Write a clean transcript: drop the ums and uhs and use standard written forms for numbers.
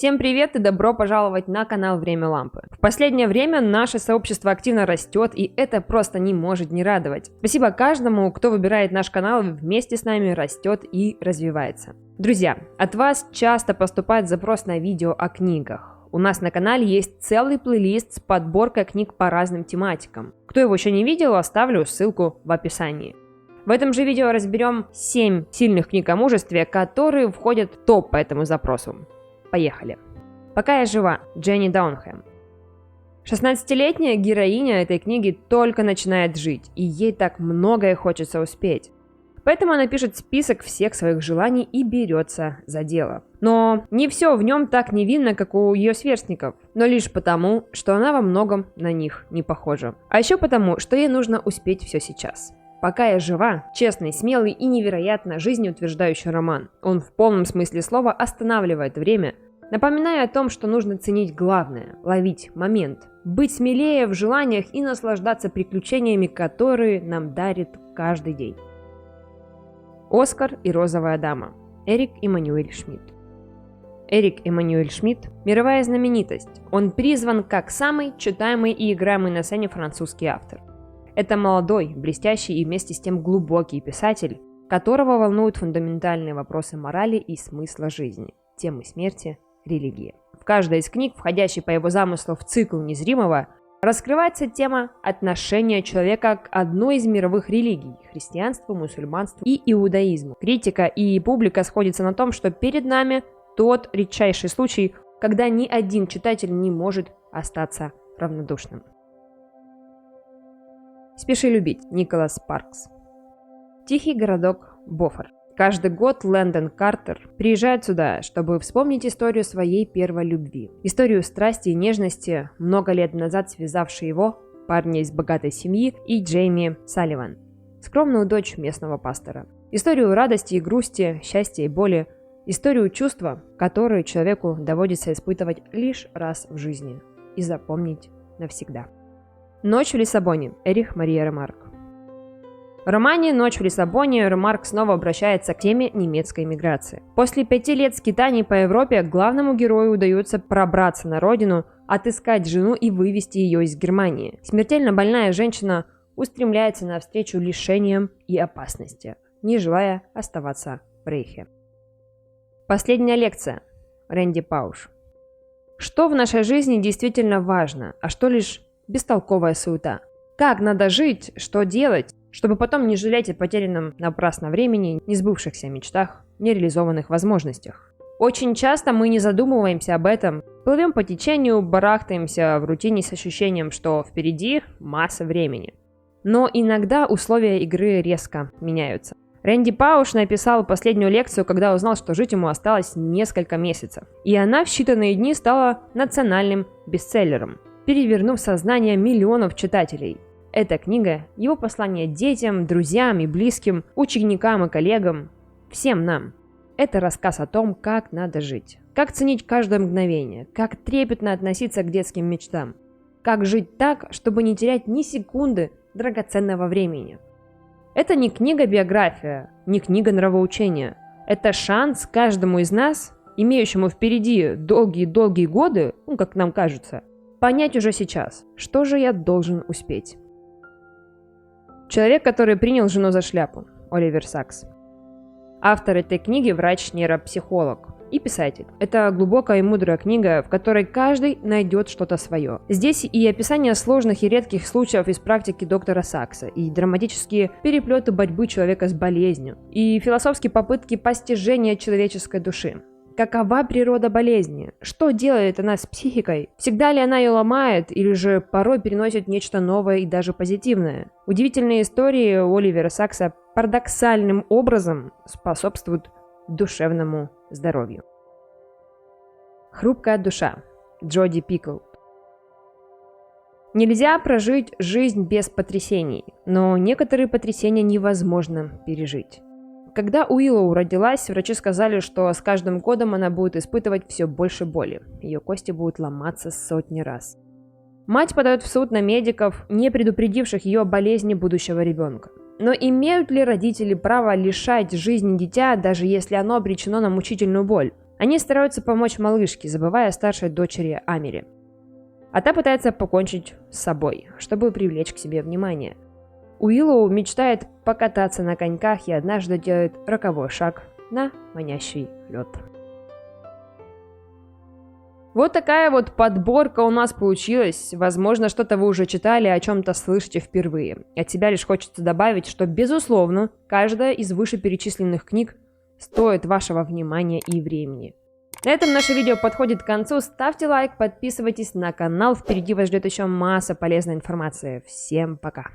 Всем привет и добро пожаловать на канал Время Лампы. В последнее время наше сообщество активно растет, и это просто не может не радовать. Спасибо каждому, кто выбирает наш канал и вместе с нами растет и развивается. Друзья, от вас часто поступает запрос на видео о книгах. У нас на канале есть целый плейлист с подборкой книг по разным тематикам. Кто его еще не видел, оставлю ссылку в описании. В этом же видео разберем 7 сильных книг о мужестве, которые входят в топ по этому запросу. Поехали. «Пока я жива» Дженни Даунхэм. 16-летняя героиня этой книги только начинает жить, и ей так многое хочется успеть. Поэтому она пишет список всех своих желаний и берется за дело. Но не все в нем так невинно, как у ее сверстников, но лишь потому, что она во многом на них не похожа. А еще потому, что ей нужно успеть все сейчас. «Пока я жива» – честный, смелый и невероятно жизнеутверждающий роман. Он в полном смысле слова останавливает время, напоминая о том, что нужно ценить главное – ловить момент, быть смелее в желаниях и наслаждаться приключениями, которые нам дарит каждый день. «Оскар и розовая дама» Эрик Эммануэль Шмидт. Эрик Эммануэль Шмидт – мировая знаменитость. Он призван как самый читаемый и играемый на сцене французский автор. Это молодой, блестящий и вместе с тем глубокий писатель, которого волнуют фундаментальные вопросы морали и смысла жизни, темы смерти, религии. В каждой из книг, входящей по его замыслу в цикл незримого, раскрывается тема отношения человека к одной из мировых религий – христианству, мусульманству и иудаизму. Критика и публика сходятся на том, что перед нами тот редчайший случай, когда ни один читатель не может остаться равнодушным. «Спеши любить» Николас Спаркс. Тихий городок Бофор. Каждый год Лэндон Картер приезжает сюда, чтобы вспомнить историю своей первой любви. Историю страсти и нежности, много лет назад связавшей его, парня из богатой семьи, и Джейми Салливан, скромную дочь местного пастора. Историю радости и грусти, счастья и боли. Историю чувства, которые человеку доводится испытывать лишь раз в жизни и запомнить навсегда. «Ночь в Лиссабоне» Эрих Мария Ремарк. В романе «Ночь в Лиссабоне» Ремарк снова обращается к теме немецкой эмиграции. После 5 лет скитаний по Европе главному герою удается пробраться на родину, отыскать жену и вывести ее из Германии. Смертельно больная женщина устремляется навстречу лишениям и опасности, не желая оставаться в Рейхе. Последняя лекция Рэнди Пауш. Что в нашей жизни действительно важно, а что лишь бестолковая суета? Как надо жить, что делать, чтобы потом не жалеть о потерянном напрасно времени, несбывшихся мечтах, нереализованных возможностях? Очень часто мы не задумываемся об этом, плывем по течению, барахтаемся в рутине с ощущением, что впереди масса времени. Но иногда условия игры резко меняются. Рэнди Пауш написал последнюю лекцию, когда узнал, что жить ему осталось несколько месяцев. И она в считанные дни стала национальным бестселлером, перевернув сознание миллионов читателей. Эта книга – его послание детям, друзьям и близким, ученикам и коллегам, всем нам. Это рассказ о том, как надо жить, как ценить каждое мгновение, как трепетно относиться к детским мечтам, как жить так, чтобы не терять ни секунды драгоценного времени. Это не книга-биография, не книга нравоучения. Это шанс каждому из нас, имеющему впереди долгие-долгие годы, как нам кажется, понять уже сейчас, что же я должен успеть. Человек, который принял жену за шляпу. Оливер Сакс. Автор этой книги – врач-нейропсихолог и писатель. Это глубокая и мудрая книга, в которой каждый найдет что-то свое. Здесь и описание сложных и редких случаев из практики доктора Сакса, и драматические переплеты борьбы человека с болезнью, и философские попытки постижения человеческой души. Какова природа болезни? Что делает она с психикой? Всегда ли она ее ломает, или же порой переносит нечто новое и даже позитивное? Удивительные истории Оливера Сакса парадоксальным образом способствуют душевному здоровью. Хрупкая душа. Джоди Пикл. Нельзя прожить жизнь без потрясений, но некоторые потрясения невозможно пережить. Когда Уиллоу родилась, врачи сказали, что с каждым годом она будет испытывать все больше боли. Ее кости будут ломаться сотни раз. Мать подает в суд на медиков, не предупредивших ее о болезни будущего ребенка. Но имеют ли родители право лишать жизни дитя, даже если оно обречено на мучительную боль? Они стараются помочь малышке, забывая о старшей дочери Амели. А та пытается покончить с собой, чтобы привлечь к себе внимание. Уиллоу мечтает покататься на коньках и однажды делает роковой шаг на манящий лед. Вот такая вот подборка у нас получилась. Возможно, что-то вы уже читали, о чем-то слышите впервые. От себя лишь хочется добавить, что, безусловно, каждая из вышеперечисленных книг стоит вашего внимания и времени. На этом наше видео подходит к концу. Ставьте лайк, подписывайтесь на канал. Впереди вас ждет еще масса полезной информации. Всем пока!